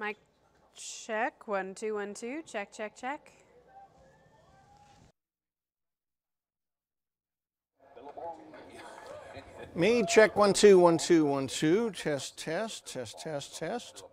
Mic check. 1 2 1 2. Check check check. Me check 1 2 1 2 1 2. Test test test test test.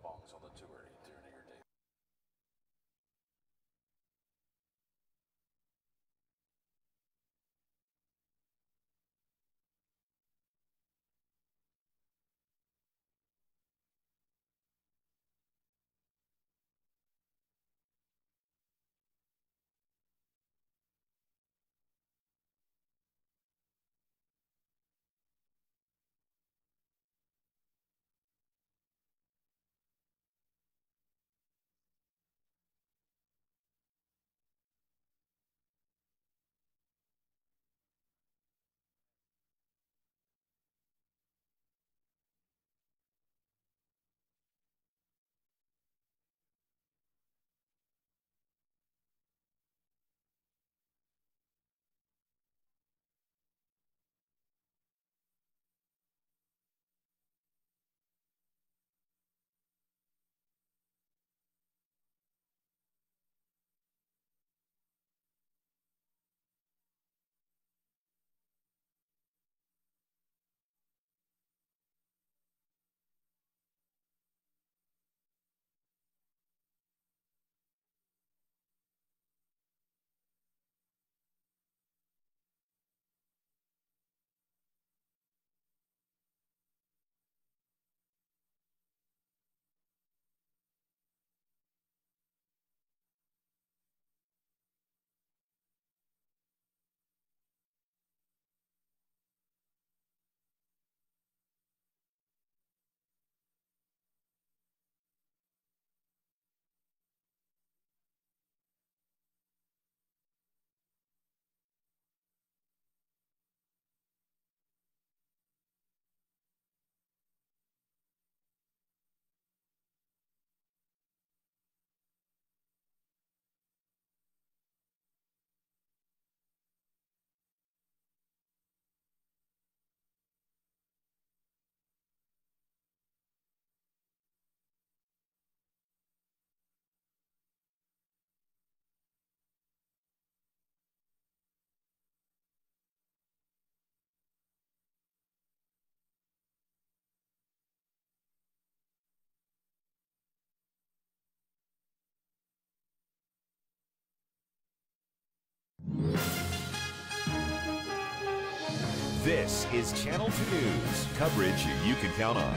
This is Channel 2 News, coverage you can count on.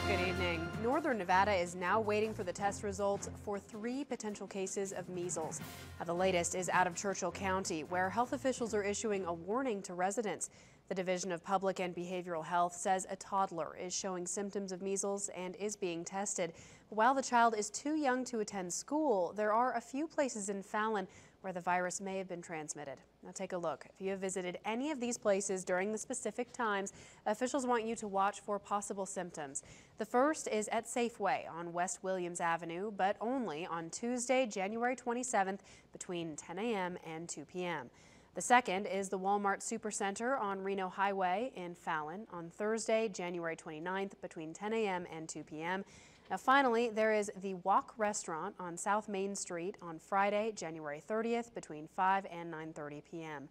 Good evening. Northern Nevada is now waiting for the test results for 3 potential cases of measles. Now, the latest is out of Churchill County, where health officials are issuing a warning to residents. The Division of Public and Behavioral Health says a toddler is showing symptoms of measles and is being tested. While the child is too young to attend school, there are a few places in Fallon where the virus may have been transmitted. Now take a look. If you have visited any of these places during the specific times, officials want you to watch for possible symptoms. The first is at Safeway on West Williams Avenue, but only on Tuesday, January 27th between 10 a.m. and 2 p.m. The second is the Walmart Supercenter on Reno Highway in Fallon on Thursday, January 29th between 10 a.m. and 2 p.m. Now finally, there is the Wok Restaurant on South Main Street on Friday, January 30th between 5 and 9:30 p.m.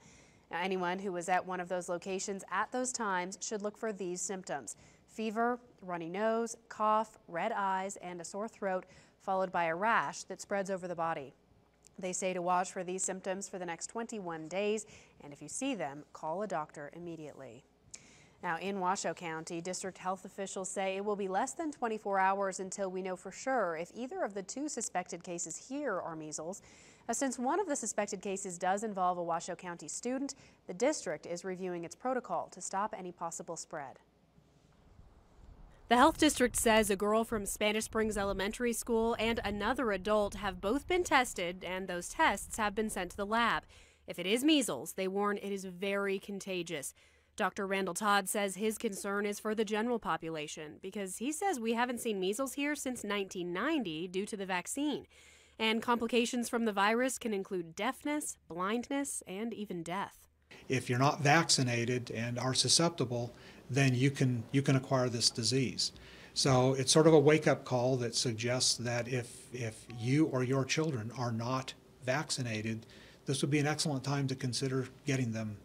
Now anyone who was at one of those locations at those times should look for these symptoms: fever, runny nose, cough, red eyes, and a sore throat, followed by a rash that spreads over the body. They say to watch for these symptoms for the next 21 days, and if you see them, call a doctor immediately. Now, in Washoe County, district health officials say it will be less than 24 hours until we know for sure if either of the 2 suspected cases here are measles. Since one of the suspected cases does involve a Washoe County student, the district is reviewing its protocol to stop any possible spread. The health district says a girl from Spanish Springs Elementary School and another adult have both been tested, and those tests have been sent to the lab. If it is measles, they warn it is very contagious. Dr. Randall Todd says his concern is for the general population because he says we haven't seen measles here since 1990 due to the vaccine. And complications from the virus can include deafness, blindness, and even death. If you're not vaccinated and are susceptible, then you can acquire this disease. So it's sort of a wake-up call that suggests that if you or your children are not vaccinated, this would be an excellent time to consider getting them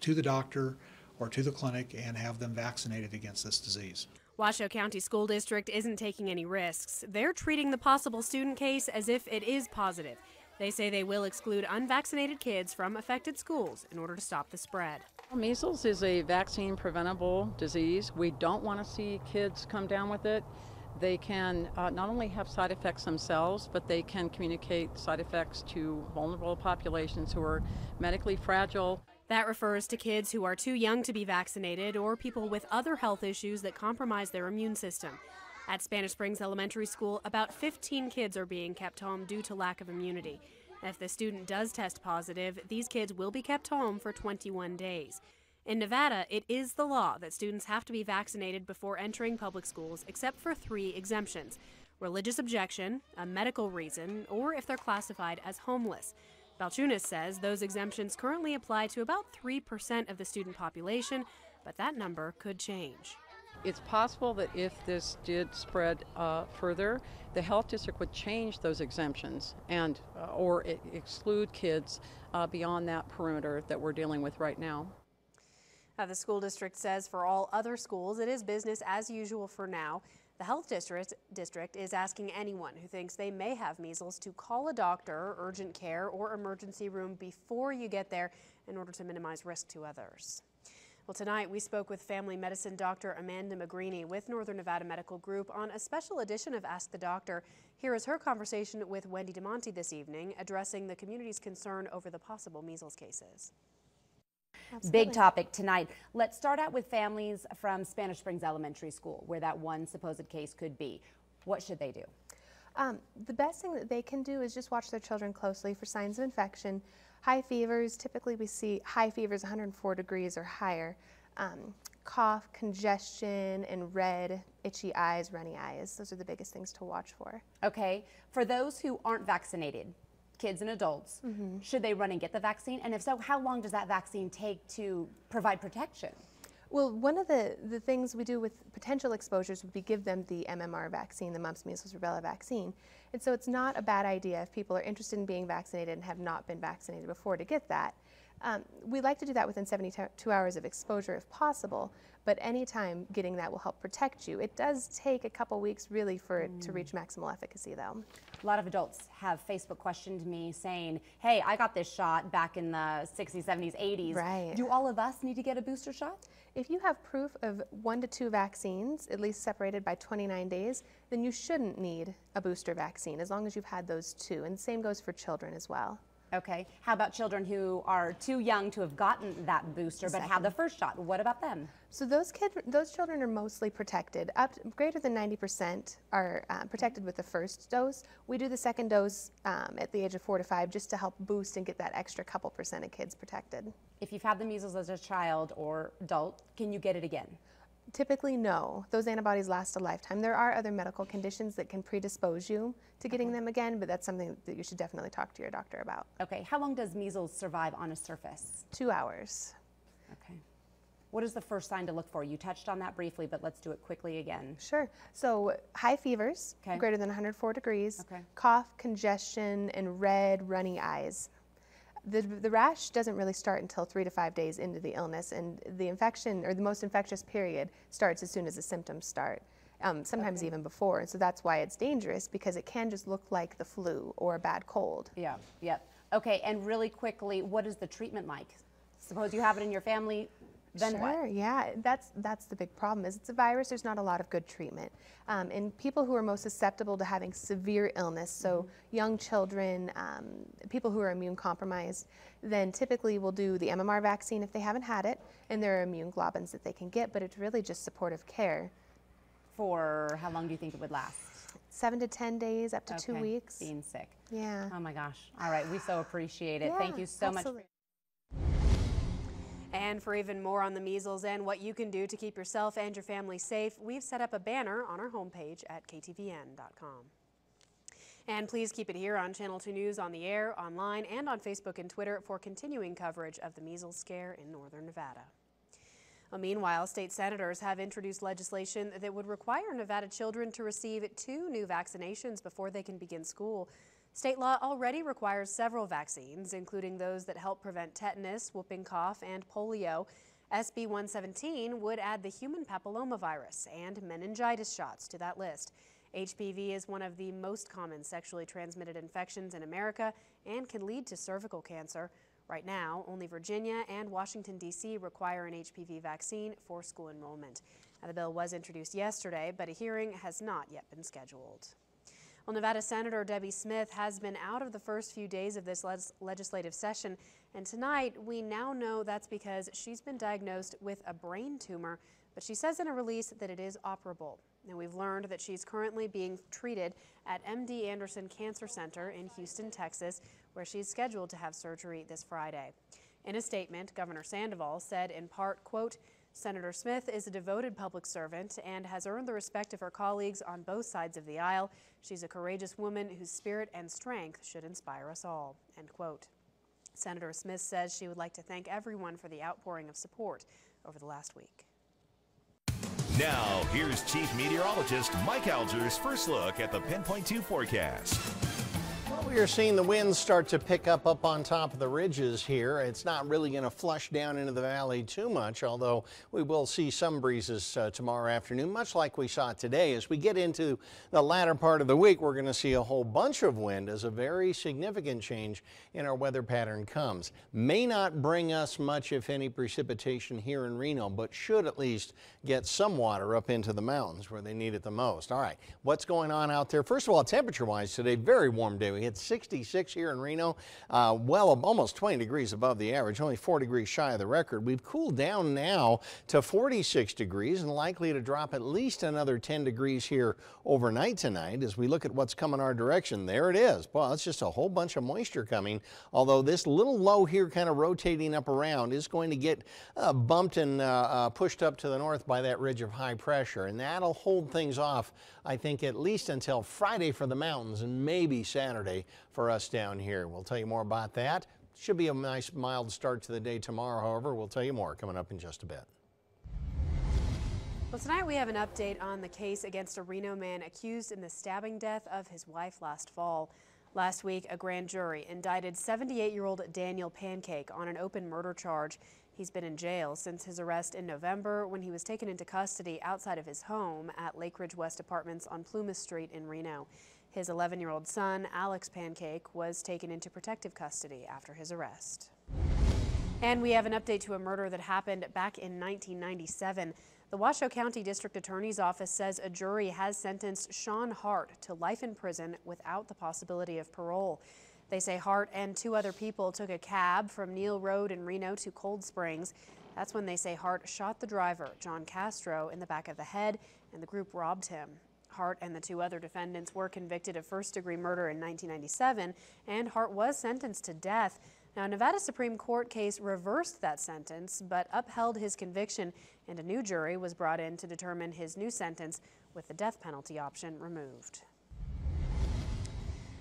to the doctor or to the clinic and have them vaccinated against this disease. Washoe County School District isn't taking any risks. They're treating the possible student case as if it is positive. They say they will exclude unvaccinated kids from affected schools in order to stop the spread. Measles is a vaccine preventable disease. We don't want to see kids come down with it. They can not only have side effects themselves, but they can communicate side effects to vulnerable populations who are medically fragile. That refers to kids who are too young to be vaccinated or people with other health issues that compromise their immune system. At Spanish Springs Elementary School, about 15 kids are being kept home due to lack of immunity. If the student does test positive, these kids will be kept home for 21 days. In Nevada, it is the law that students have to be vaccinated before entering public schools, except for 3 exemptions: religious objection, a medical reason, or if they're classified as homeless. Balchunas says those exemptions currently apply to about 3% of the student population, but that number could change. It's possible that if this did spread further, the health district would change those exemptions and or exclude kids beyond that perimeter that we're dealing with right now. The school district says for all other schools, it is business as usual for now. The health district is asking anyone who thinks they may have measles to call a doctor, urgent care, or emergency room before you get there in order to minimize risk to others. Well, tonight we spoke with family medicine doctor Amanda Magrini with Northern Nevada Medical Group on a special edition of Ask the Doctor. Here is her conversation with Wendy DeMonte this evening, addressing the community's concern over the possible measles cases. Absolutely. Big topic tonight. Let's start out with families from Spanish Springs Elementary School, where that one supposed case could be. What should they do? The best thing that they can do is just watch their children closely for signs of infection. High fevers, typically we see high fevers 104 degrees or higher. Cough, congestion, and red, itchy eyes, runny eyes. Those are the biggest things to watch for. Okay. For those who aren't vaccinated, kids and adults, should they run and get the vaccine? And if so, how long does that vaccine take to provide protection? Well, one of the things we do with potential exposures would be give them the MMR vaccine, the mumps, measles, rubella vaccine. And so it's not a bad idea if people are interested in being vaccinated and have not been vaccinated before to get that. We like to do that within 72 hours of exposure if possible, but any time getting that will help protect you. It does take a couple weeks really for it to reach maximal efficacy though. A lot of adults have Facebook questioned me saying, hey, I got this shot back in the 60s, 70s, 80s. Right. Do all of us need to get a booster shot? If you have proof of 1 to 2 vaccines, at least separated by 29 days, then you shouldn't need a booster vaccine as long as you've had those 2. And the same goes for children as well. Okay. How about children who are too young to have gotten that booster but have the first shot? What about them? So those children are mostly protected. Greater than 90% are protected with the first dose. We do the second dose at the age of 4 to 5 just to help boost and get that extra couple percent of kids protected. If you've had the measles as a child or adult, can you get it again? Typically, no. Those antibodies last a lifetime. There are other medical conditions that can predispose you to getting them again, but that's something that you should definitely talk to your doctor about. Okay. How long does measles survive on a surface? 2 hours. Okay. What is the first sign to look for? You touched on that briefly, but let's do it quickly again. Sure. So high fevers, greater than 104 degrees, cough, congestion, and red, runny eyes. The rash doesn't really start until 3 to 5 days into the illness, and the infection or the most infectious period starts as soon as the symptoms start, sometimes even before. And so that's why it's dangerous, because it can just look like the flu or a bad cold. Yeah, yeah. Okay, and really quickly, what is the treatment like? Suppose you have it in your family, then what? Sure, yeah, that's the big problem is it's a virus, there's not a lot of good treatment. And people who are most susceptible to having severe illness, so young children, people who are immune compromised, then typically we'll do the MMR vaccine if they haven't had it, and there are immune globulins that they can get, but it's really just supportive care. For how long do you think it would last? 7 to 10 days, up to 2 weeks. Being sick. Yeah. Oh my gosh. All right, we so appreciate it. Yeah, Thank you so much. And for even more on the measles and what you can do to keep yourself and your family safe, we've set up a banner on our homepage at KTVN.com. And please keep it here on Channel 2 News on the air, online, and on Facebook and Twitter for continuing coverage of the measles scare in Northern Nevada. Well, meanwhile, state senators have introduced legislation that would require Nevada children to receive 2 new vaccinations before they can begin school. State law already requires several vaccines, including those that help prevent tetanus, whooping cough, and polio. SB 117 would add the human papillomavirus and meningitis shots to that list. HPV is one of the most common sexually transmitted infections in America and can lead to cervical cancer. Right now, only Virginia and Washington, D.C. require an HPV vaccine for school enrollment. Now, the bill was introduced yesterday, but a hearing has not yet been scheduled. Well, Nevada Senator Debbie Smith has been out of the first few days of this legislative session, and tonight we now know that's because she's been diagnosed with a brain tumor, but she says in a release that it is operable. Now, we've learned that she's currently being treated at MD Anderson Cancer Center in Houston, Texas, where she's scheduled to have surgery this Friday. In a statement, Governor Sandoval said in part, quote, Senator Smith is a devoted public servant and has earned the respect of her colleagues on both sides of the aisle. She's a courageous woman whose spirit and strength should inspire us all, end quote. Senator Smith says she would like to thank everyone for the outpouring of support over the last week. Now, here's Chief Meteorologist Mike Alger's first look at the Pinpoint 2 forecast. Well, we are seeing the winds start to pick up on top of the ridges here. It's not really going to flush down into the valley too much, although we will see some breezes tomorrow afternoon, much like we saw today. As we get into the latter part of the week, we're going to see a whole bunch of wind as a very significant change in our weather pattern comes. May not bring us much, if any, precipitation here in Reno, but should at least get some water up into the mountains where they need it the most. All right, what's going on out there? First of all, temperature-wise today, very warm day. We hit 66 here in Reno, almost 20 degrees above the average, only 4 degrees shy of the record. We've cooled down now to 46 degrees and likely to drop at least another 10 degrees here overnight tonight as we look at what's coming our direction. There it is. Well, it's just a whole bunch of moisture coming, although this little low here kind of rotating up around is going to get bumped and pushed up to the north by that ridge of high pressure, and that'll hold things off, I think, at least until Friday for the mountains and maybe Saturday for us down here. We'll tell you more about that. Should be a nice mild start to the day tomorrow, however. We'll tell you more coming up in just a bit. Well, tonight we have an update on the case against a Reno man accused in the stabbing death of his wife last fall. Last week, a grand jury indicted 78-year-old Daniel Pancake on an open murder charge. He's been in jail since his arrest in November when he was taken into custody outside of his home at Lake Ridge West Apartments on Plumas Street in Reno. His 11-year-old son, Alex Pancake, was taken into protective custody after his arrest. And we have an update to a murder that happened back in 1997. The Washoe County District Attorney's Office says a jury has sentenced Sean Hart to life in prison without the possibility of parole. They say Hart and 2 other people took a cab from Neal Road in Reno to Cold Springs. That's when they say Hart shot the driver, John Castro, in the back of the head, and the group robbed him. Hart and the 2 other defendants were convicted of first-degree murder in 1997, and Hart was sentenced to death. Now, a Nevada Supreme Court case reversed that sentence, but upheld his conviction, and a new jury was brought in to determine his new sentence with the death penalty option removed.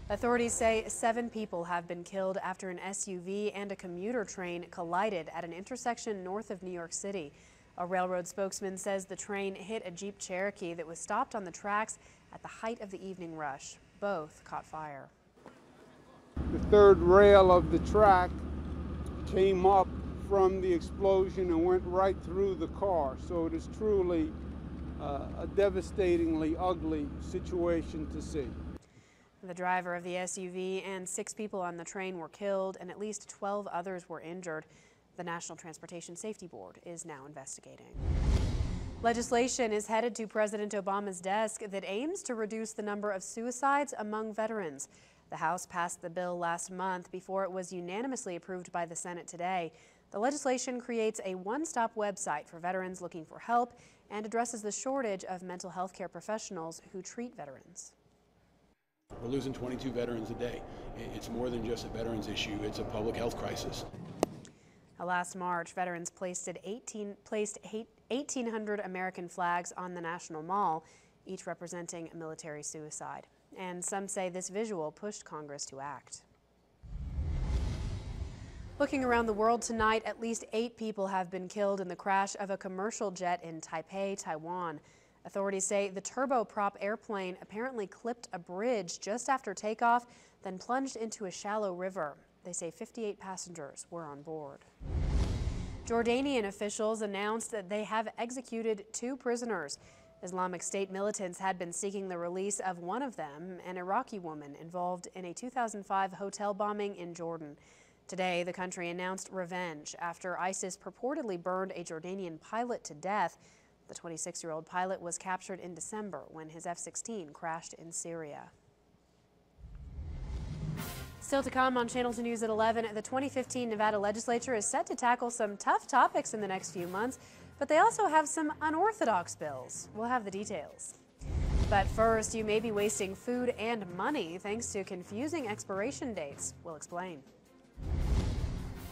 Authorities say 7 people have been killed after an SUV and a commuter train collided at an intersection north of New York City. A railroad spokesman says the train hit a Jeep Cherokee that was stopped on the tracks at the height of the evening rush. Both caught fire. The third rail of the track came up from the explosion and went right through the car. So it is truly a devastatingly ugly situation to see. The driver of the SUV and 6 people on the train were killed, and at least 12 others were injured. The National Transportation Safety Board is now investigating. Legislation is headed to President Obama's desk that aims to reduce the number of suicides among veterans. The House passed the bill last month before it was unanimously approved by the Senate today. The legislation creates a one-stop website for veterans looking for help and addresses the shortage of mental health care professionals who treat veterans. We're losing 22 veterans a day. It's more than just a veterans issue, it's a public health crisis. Last March, veterans placed 1,800 American flags on the National Mall, each representing a military suicide. And some say this visual pushed Congress to act. Looking around the world tonight, at least 8 people have been killed in the crash of a commercial jet in Taipei, Taiwan. Authorities say the turboprop airplane apparently clipped a bridge just after takeoff, then plunged into a shallow river. They say 58 passengers were on board. Jordanian officials announced that they have executed 2 prisoners. Islamic State militants had been seeking the release of one of them, an Iraqi woman involved in a 2005 hotel bombing in Jordan. Today, the country announced revenge after ISIS purportedly burned a Jordanian pilot to death. The 26-year-old pilot was captured in December when his F-16 crashed in Syria. Still to come on Channel 2 News at 11, the 2015 Nevada legislature is set to tackle some tough topics in the next few months, but they also have some unorthodox bills. We'll have the details. But first, you may be wasting food and money thanks to confusing expiration dates. We'll explain.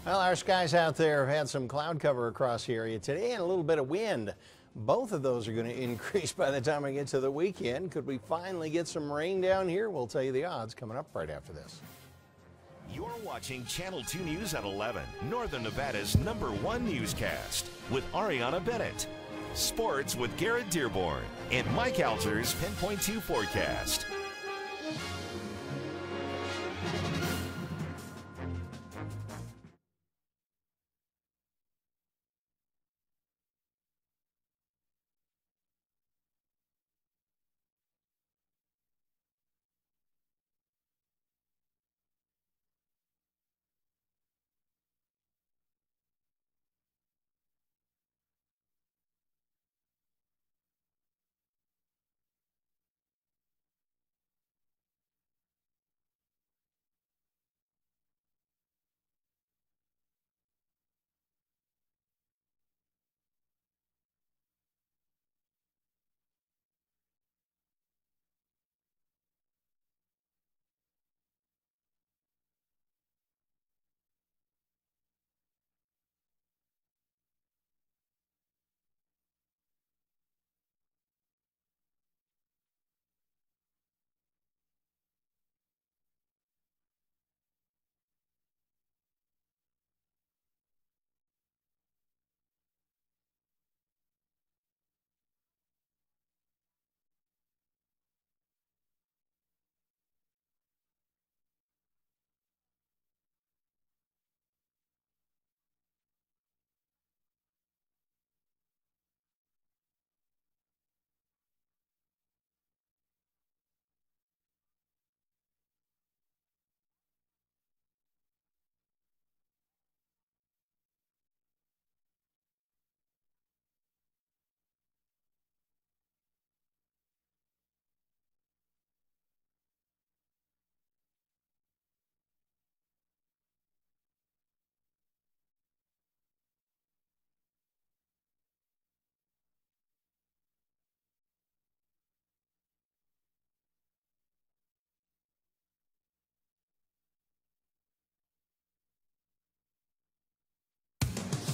Well, our skies out there have had some cloud cover across the area today and a little bit of wind. Both of those are going to increase by the time we get to the weekend. Could we finally get some rain down here? We'll tell you the odds coming up right after this. You're watching Channel 2 News at 11, Northern Nevada's #1 newscast with Ariana Bennett. Sports with Garrett Dearborn and Mike Alger's Pinpoint 2 forecast.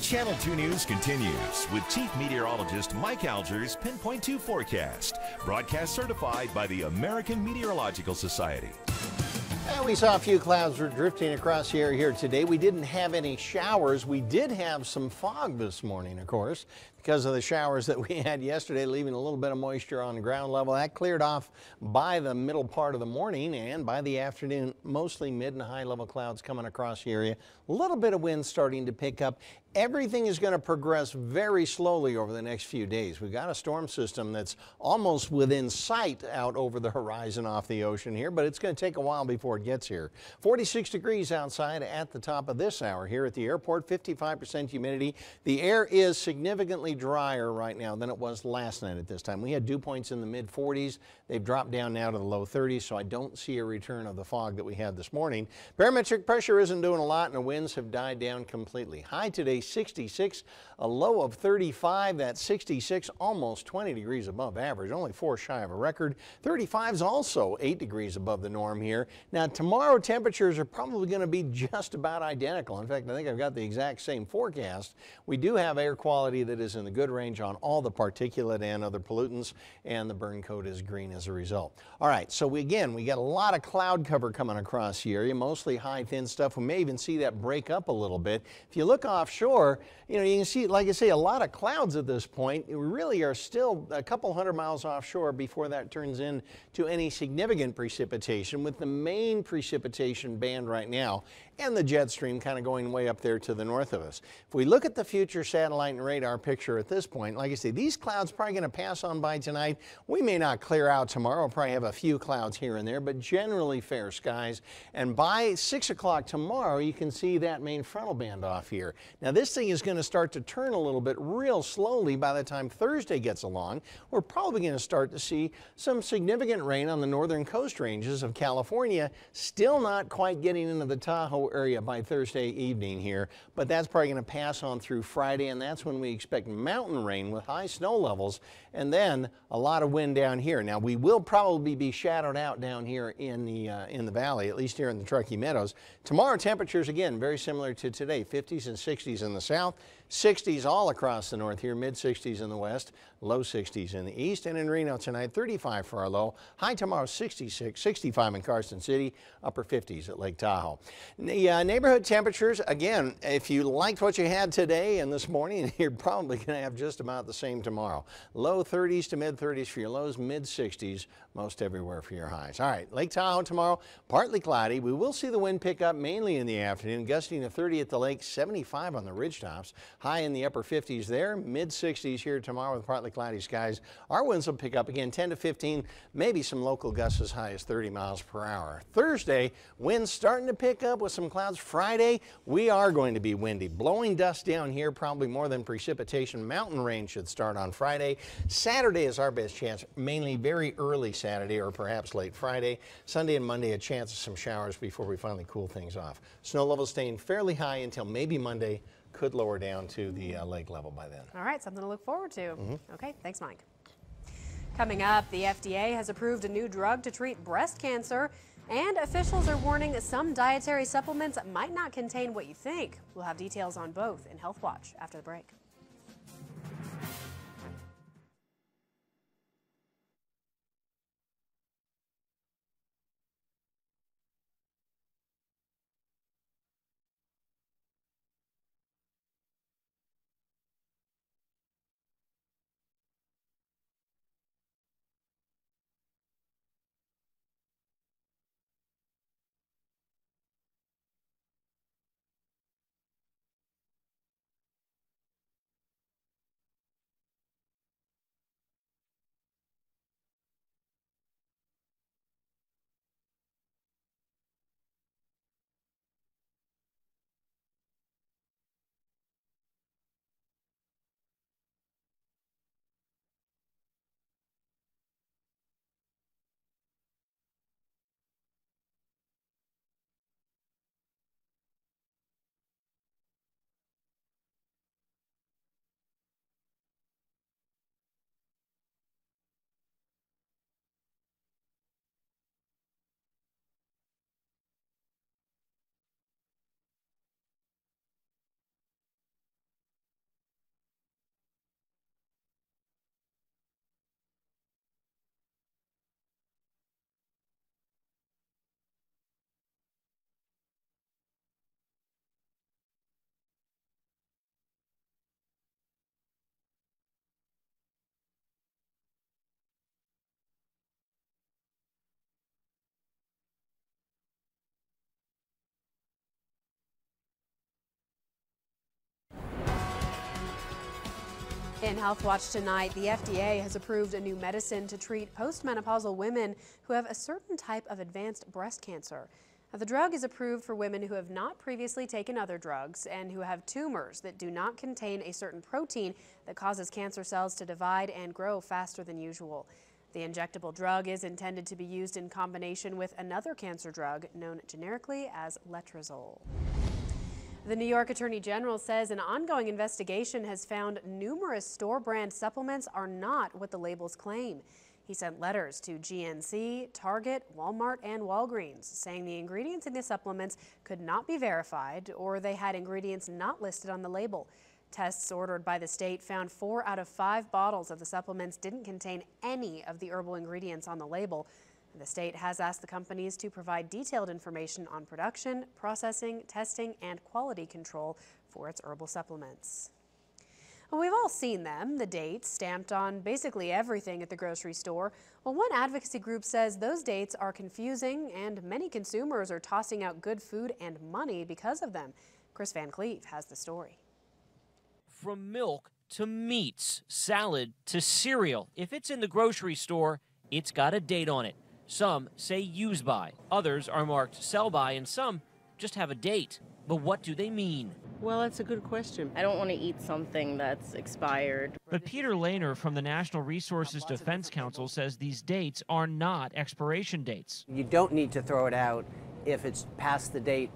Channel 2 News continues with Chief Meteorologist Mike Alger's Pinpoint 2 forecast, broadcast certified by the American Meteorological Society. And we saw a few clouds were drifting across the area here today. We didn't have any showers. We did have some fog this morning, of course, because of the showers that we had yesterday, leaving a little bit of moisture on the ground level. That cleared off by the middle part of the morning, and by the afternoon, mostly mid and high level clouds coming across the area. A little bit of wind starting to pick up. Everything is going to progress very slowly over the next few days. We've got a storm system that's almost within sight out over the horizon off the ocean here, but it's going to take a while before it gets here. 46 degrees outside at the top of this hour here at the airport, 55% humidity. The air is significantly drier right now than it was last night at this time. We had dew points in the mid 40s. They've dropped down now to the low 30s, so I don't see a return of the fog that we had this morning. Barometric pressure isn't doing a lot, and the winds have died down completely. High today, 66, a low of 35. That's 66, almost 20 degrees above average, only 4 shy of a record. 35 is also 8 degrees above the norm here. Now, tomorrow temperatures are probably going to be just about identical. In fact, I think I've got the exact same forecast. We do have air quality that is in the good range on all the particulate and other pollutants, and the burn code is green as a result. All right, so we got a lot of cloud cover coming across the area, mostly high, thin stuff. We may even see that break up a little bit. If you look offshore, you can see, like I say, a lot of clouds at this point. We really are still a couple hundred miles offshore before that turns into any significant precipitation, with the main precipitation band right now and the jet stream kind of going way up there to the north of us. If we look at the future satellite and radar picture at this point, like I say, these clouds probably going to pass on by tonight. We may not clear out tomorrow. We'll probably have a few clouds here and there, but generally fair skies. And by 6 o'clock tomorrow, you can see that main frontal band off here. Now, this thing is going to start to turn a little bit real slowly by the time Thursday gets along. We're probably going to start to see some significant rain on the northern coast ranges of California. Still not quite getting into the Tahoe area by Thursday evening here, but that's probably going to pass on through Friday, and that's when we expect mountain rain with high snow levels, and then a lot of wind down here. Now, we will probably be shadowed out down here in the valley, at least here in the Truckee Meadows. Tomorrow, temperatures again very similar to today, 50s and 60s in the south, 60s all across the north here, mid 60s in the west, low 60s in the east, and in Reno tonight, 35 for our low. High tomorrow, 66, 65 in Carson City, upper 50s at Lake Tahoe. The neighborhood temperatures, again, if you liked what you had today and this morning, you're probably going to have just about the same tomorrow. Low 30s to mid 30s for your lows, mid 60s most everywhere for your highs. All right, Lake Tahoe tomorrow, partly cloudy. We will see the wind pick up mainly in the afternoon, gusting to 30 at the lake, 75 on the ridgetops. High in the upper 50s there, mid 60s here tomorrow with partly cloudy skies. Our winds will pick up again 10 to 15, maybe some local gusts as high as 30 miles per hour. Thursday, winds starting to pick up with some clouds. Friday, we are going to be windy, blowing dust down here, probably more than precipitation. Mountain rain should start on Friday. Saturday is our best chance, mainly very early Saturday or perhaps late Friday. Sunday and Monday, a chance of some showers before we finally cool things off. Snow levels staying fairly high until maybe Monday. Could lower down to the lake level by then. All right, something to look forward to. Okay, thanks, Mike. Coming up, the FDA has approved a new drug to treat breast cancer, and officials are warning that some dietary supplements might not contain what you think. We'll have details on both in Health Watch after the break. In Health Watch tonight, the FDA has approved a new medicine to treat postmenopausal women who have a certain type of advanced breast cancer. Now, the drug is approved for women who have not previously taken other drugs and who have tumors that do not contain a certain protein that causes cancer cells to divide and grow faster than usual. The injectable drug is intended to be used in combination with another cancer drug known generically as letrozole. The New York Attorney General says an ongoing investigation has found numerous store-brand supplements are not what the labels claim. He sent letters to GNC, Target, Walmart, and Walgreens, saying the ingredients in the supplements could not be verified or they had ingredients not listed on the label. Tests ordered by the state found 4 out of 5 bottles of the supplements didn't contain any of the herbal ingredients on the label. The state has asked the companies to provide detailed information on production, processing, testing, and quality control for its herbal supplements. Well, we've all seen them, the dates stamped on basically everything at the grocery store. Well, one advocacy group says those dates are confusing and many consumers are tossing out good food and money because of them. Chris Van Cleve has the story. From milk to meats, salad to cereal, if it's in the grocery store, it's got a date on it. Some say use by, others are marked sell by, and some just have a date. But what do they mean? Well, that's a good question. I don't want to eat something that's expired. But Peter Lehner from the National Resources Defense Council says these dates are not expiration dates. You don't need to throw it out if it's past the date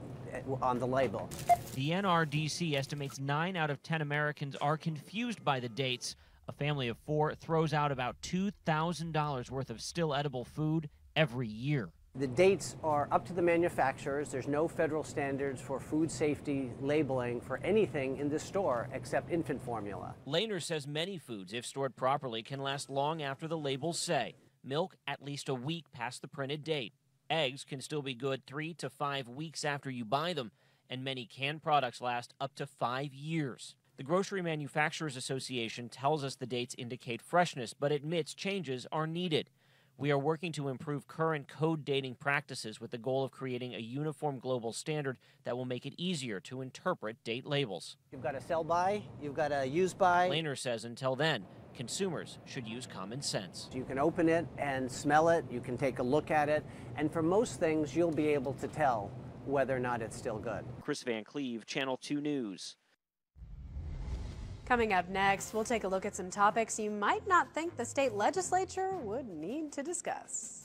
on the label. The NRDC estimates 9 out of 10 Americans are confused by the dates. A family of 4 throws out about $2,000 worth of still edible food every year. The dates are up to the manufacturers. There's no federal standards for food safety labeling for anything in this store except infant formula. Lehner says many foods, if stored properly, can last long after the labels say. Milk at least a week past the printed date. Eggs can still be good 3 to 5 weeks after you buy them, and many canned products last up to 5 years. The Grocery Manufacturers Association tells us the dates indicate freshness, but admits changes are needed. We are working to improve current code dating practices with the goal of creating a uniform global standard that will make it easier to interpret date labels. You've got a sell by, you've got a use by. Lehner says until then, consumers should use common sense. You can open it and smell it, you can take a look at it, and for most things you'll be able to tell whether or not it's still good. Chris Van Cleve, Channel 2 News. Coming up next, we'll take a look at some topics you might not think the state legislature would need to discuss.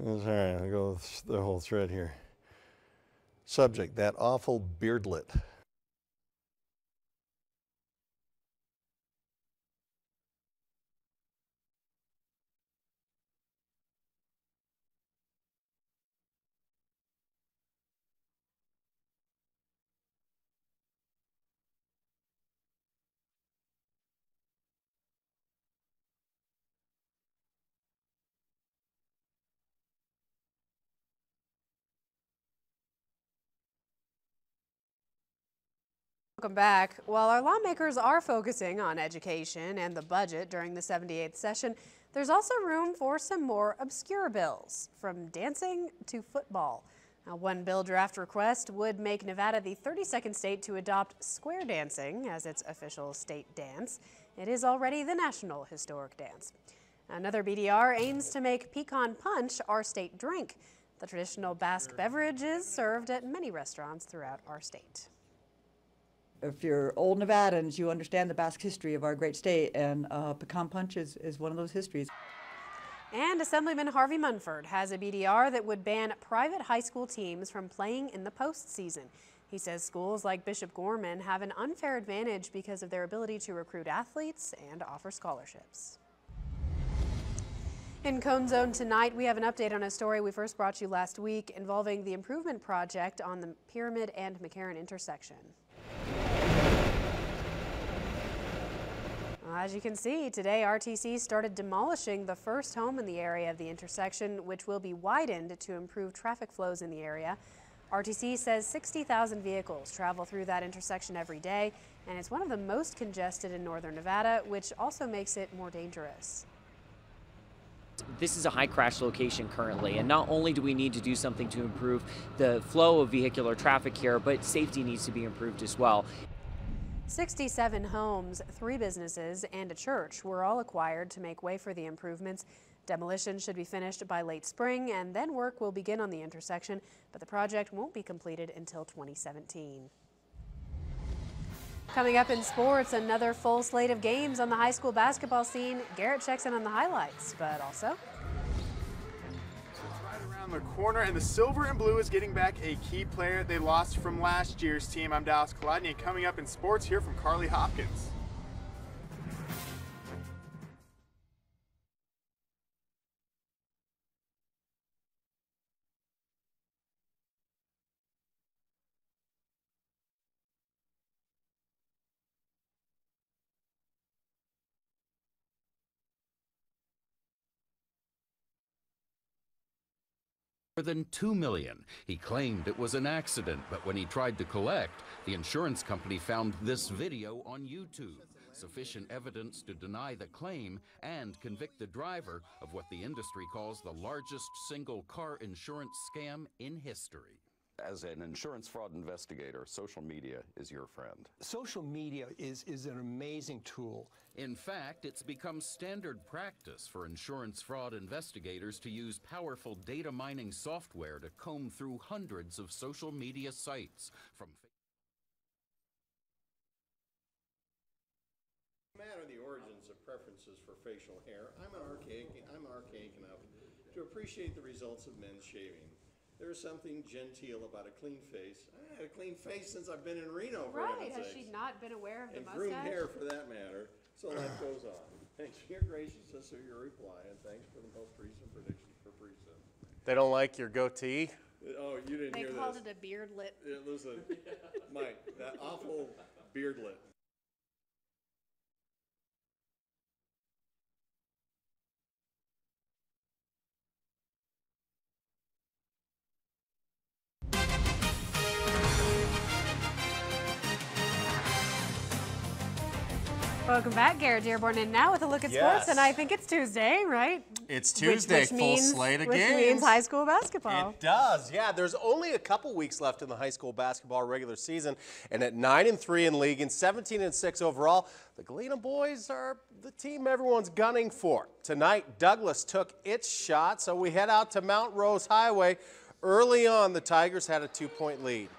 That's all right, I'll go with the whole thread here. Subject, that awful beardlet. Welcome back. While our lawmakers are focusing on education and the budget during the 78th session, there's also room for some more obscure bills, from dancing to football. Now, one bill draft request would make Nevada the 32nd state to adopt square dancing as its official state dance. It is already the national historic dance. Another BDR aims to make pecan punch our state drink. The traditional Basque beverage is served at many restaurants throughout our state. If you're old Nevadans, you understand the Basque history of our great state, and pecan punch is one of those histories. And Assemblyman Harvey Munford has a BDR that would ban private high school teams from playing in the postseason. He says schools like Bishop Gorman have an unfair advantage because of their ability to recruit athletes and offer scholarships. In Cone Zone tonight, we have an update on a story we first brought you last week involving the improvement project on the Pyramid and McCarran intersection. As you can see, today RTC started demolishing the first home in the area of the intersection, which will be widened to improve traffic flows in the area. RTC says 60,000 vehicles travel through that intersection every day, and it's one of the most congested in northern Nevada, which also makes it more dangerous. This is a high crash location currently, and not only do we need to do something to improve the flow of vehicular traffic here, but safety needs to be improved as well. 67 homes, 3 businesses, and a church were all acquired to make way for the improvements. Demolition should be finished by late spring, and then work will begin on the intersection, but the project won't be completed until 2017. Coming up in sports, another full slate of games on the high school basketball scene. Garrett checks in on the highlights, but also It's right around the corner, and the silver and blue is getting back a key player they lost from last year's team. I'm Dallas Kolodny, and coming up in sports, here from Carly Hopkins. More than $2 million. He claimed it was an accident, but when he tried to collect, the insurance company found this video on YouTube. Sufficient evidence to deny the claim and convict the driver of what the industry calls the largest single car insurance scam in history. As an insurance fraud investigator, social media is your friend. Social media is an amazing tool. In fact, it's become standard practice for insurance fraud investigators to use powerful data mining software to comb through hundreds of social media sites. From matter the origins of preferences for facial hair, I'm archaic enough to appreciate the results of men's shaving. There's something genteel about a clean face. I had a clean face since I've been in Reno, for right. heaven's Has sakes. she not been aware of the And mustache? groomed hair, for that matter. So life goes on. Thanks for your graciousness of your reply, and thanks for the most recent predictions for precinct. They don't like your goatee? Oh, you didn't hear this. They called it a beardlet. Yeah, listen, Mike, that awful beardlet. Welcome back, Garrett Dearborn, and now with a look at sports, and I think it's Tuesday, right? It's Tuesday, full slate of games. Which means high school basketball. It does, yeah. There's only a couple weeks left in the high school basketball regular season, and at 9-3 in league and 17-6 overall, the Galena boys are the team everyone's gunning for. Tonight, Douglas took its shot, so we head out to Mount Rose Highway. Early on, the Tigers had a 2-point lead.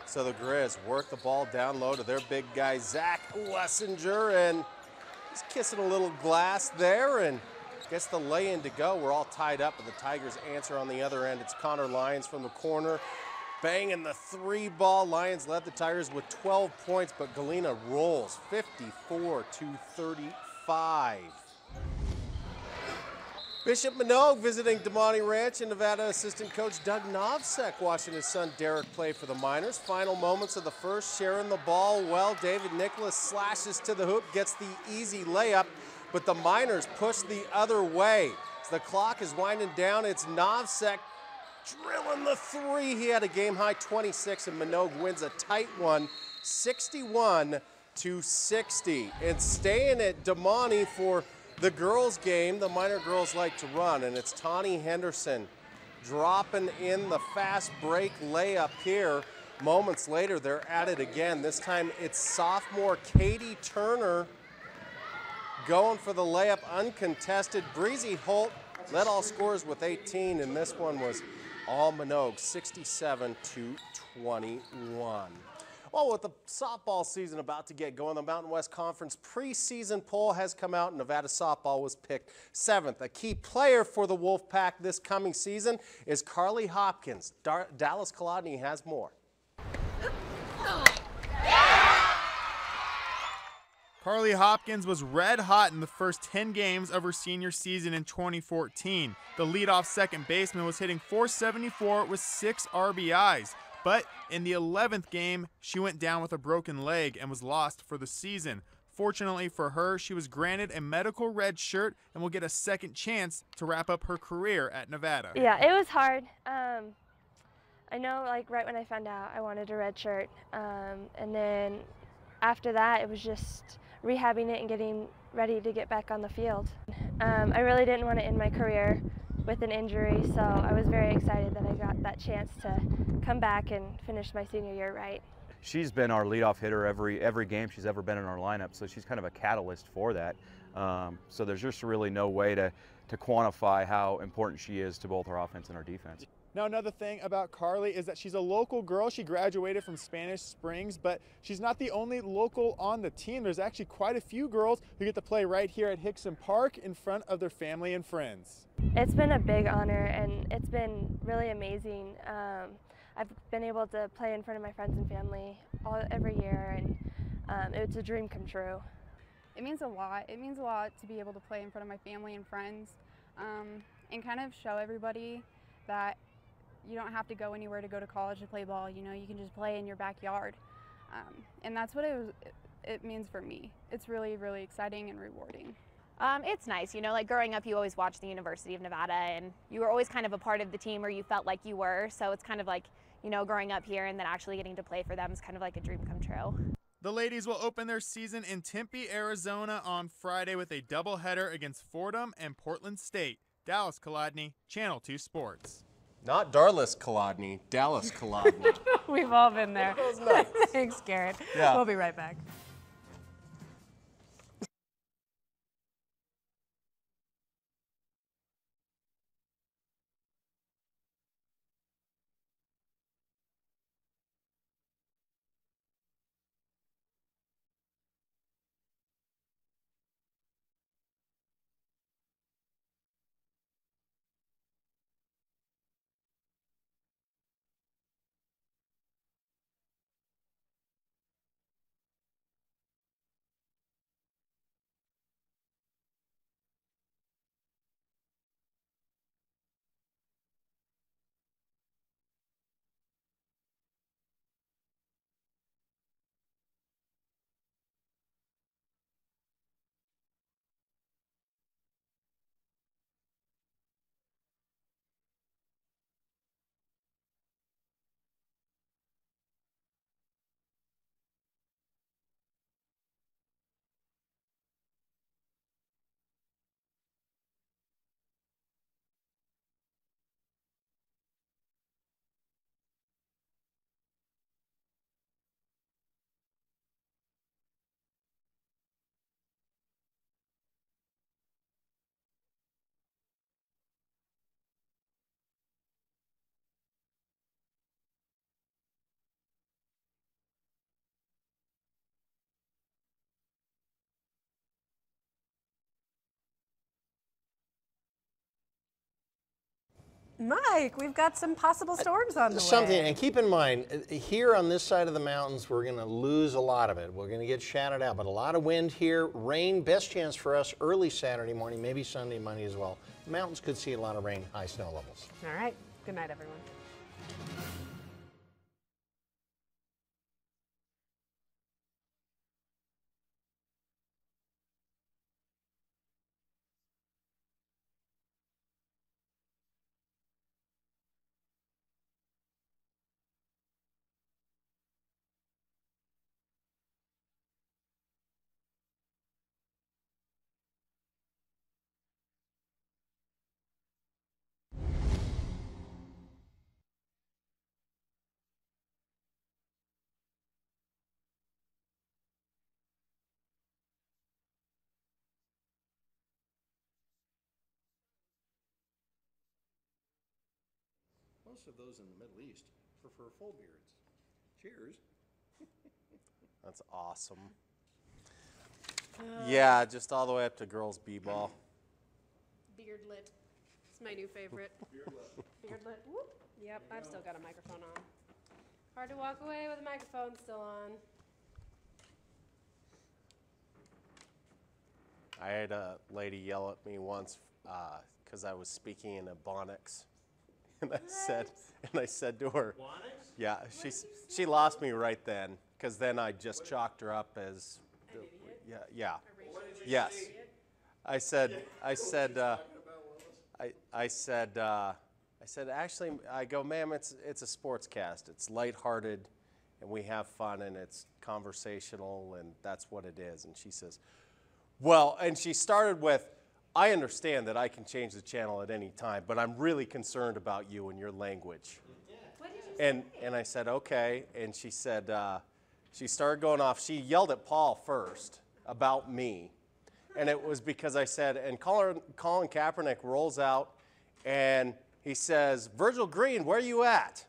So the Grizz work the ball down low to their big guy, Zach Lessinger, and he's kissing a little glass there and gets the lay-in to go. We're all tied up, but the Tigers answer on the other end. It's Connor Lyons from the corner, banging the 3-ball. Lions led the Tigers with 12 points, but Galena rolls 54-35. Bishop Minogue visiting Damani Ranch, and Nevada assistant coach Doug Novsek watching his son Derek play for the Miners. Final moments of the first, sharing the ball well. David Nicholas slashes to the hoop, gets the easy layup, but the Miners push the other way. As the clock is winding down, it's Novsek drilling the 3. He had a game-high 26, and Minogue wins a tight one, 61-60. And staying at Damani for the girls' game, the Miner girls like to run, and it's Tawny Henderson dropping in the fast break layup here. Moments later, they're at it again. This time it's sophomore Katie Turner going for the layup uncontested. Breezy Holt led all scorers with 18, and this one was all Minogue, 67-21. Well, with the softball season about to get going, the Mountain West Conference preseason poll has come out, and Nevada softball was picked 7th. A key player for the Wolfpack this coming season is Carly Hopkins. Dallas Kolodny has more. Carly Hopkins was red hot in the first 10 games of her senior season in 2014. The leadoff second baseman was hitting .474 with 6 RBIs. But in the 11th game, she went down with a broken leg and was lost for the season. Fortunately for her, she was granted a medical red shirt and will get a second chance to wrap up her career at Nevada. Yeah, it was hard. I know, like, right when I found out, I wanted a red shirt, and then after that, it was just rehabbing it and getting ready to get back on the field. I really didn't want to end my career with an injury, so I was very excited that I got that chance to come back and finish my senior year right. She's been our leadoff hitter every game she's ever been in our lineup, so she's kind of a catalyst for that. So there's just really no way to quantify how important she is to both our offense and our defense. Now, another thing about Carly is that she's a local girl. She graduated from Spanish Springs, but she's not the only local on the team. There's actually quite a few girls who get to play right here at Hickson Park in front of their family and friends. It's been a big honor, and it's been really amazing. I've been able to play in front of my friends and family every year, and it's a dream come true. It means a lot. It means a lot to be able to play in front of my family and friends, and kind of show everybody that you don't have to go anywhere to go to college to play ball. You know, you can just play in your backyard, and that's what it means for me. It's really, really exciting and rewarding. It's nice, you know, like growing up you always watched the University of Nevada and you were always kind of a part of the team, or you felt like you were, so it's kind of like, you know, growing up here and then actually getting to play for them is kind of like a dream come true. The ladies will open their season in Tempe, Arizona on Friday with a doubleheader against Fordham and Portland State. Dallas Kolodny, Channel 2 Sports. Not Darlis Kolodny, Dallas Kolodny. We've all been there. Thanks, Garrett. Yeah. We'll be right back. Mike, we've got some possible storms on the way. And keep in mind, here on this side of the mountains, we're going to lose a lot of it. We're going to get shadowed out, but a lot of wind here. Rain, best chance for us early Saturday morning, maybe Sunday, Monday as well. The mountains could see a lot of rain, high snow levels. All right. Good night, everyone. Most of those in the Middle East prefer full beards. Cheers. That's awesome. Yeah, just all the way up to girls b-ball. Beardlet. It's my new favorite. Beardlet. Beardlet. Whoop. Yep, I've still got a microphone on. Hard to walk away with a microphone still on. I had a lady yell at me once because I was speaking in Ebonics. And I said to her, yeah, she lost me right then, because then I just chalked her up as, yes. I said, I said, actually, I go, ma'am, it's a sports cast. It's lighthearted, and we have fun, and it's conversational, and that's what it is. And she says, well, and she started with, I understand that I can change the channel at any time, but I'm really concerned about you and your language. What did you say? And I said, okay. And she said, she started going off. She yelled at Paul first about me. And it was because I said, and Colin Kaepernick rolls out, and he says, Virgil Green, where you at?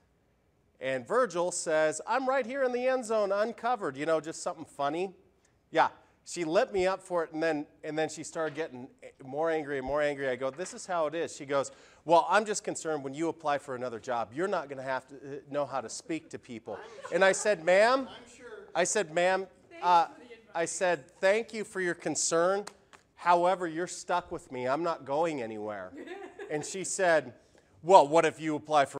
And Virgil says, I'm right here in the end zone, uncovered, you know, just something funny. Yeah, she lit me up for it, and then she started getting more angry and more angry. I go, this is how it is. She goes, well, I'm just concerned when you apply for another job, you're not going to have to know how to speak to people. And I said, ma'am, I said, ma'am, I said, thank you for your concern. However, you're stuck with me. I'm not going anywhere. And she said, well, what if you apply for